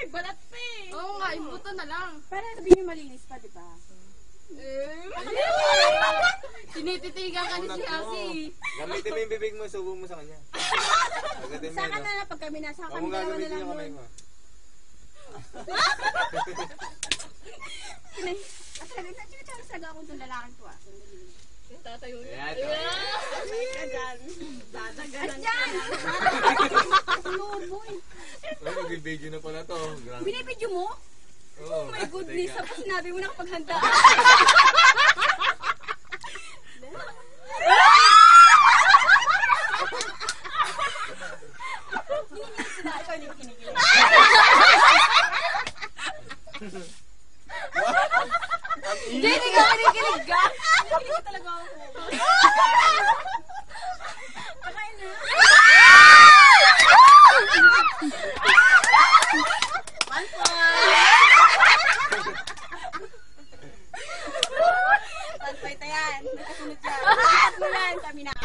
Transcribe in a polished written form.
may balat pa eh. Oo nga, imbuto na lang. Para sabihin mo malinis pa, di ba? Tinititigan ka ni si Asi. Gamitin mo yung bibig mo, subo mo sa kanya. Agatin mo Saka yun, na lang pag kami nasa Huwag kami mo dalawa na gagamitin lang yung kamay yun. mo. Saga akong itong lalaki ko ah. Tatayo na. Ayan, Ay ka dyan. Dadaganan ka na. Lord boy. Mag-video na pala to. Grabe. Binibidyo mo? Oo. Oh my goodness. Tapos sinabi mo na kapag handa. Ikaw hindi ko kinikilig. Hindi ka kinikilig ka. Kinikilig talaga ako. Kakain na. Panpoy tayan. Nakasunod yan. Lahat mo yan. Kami na.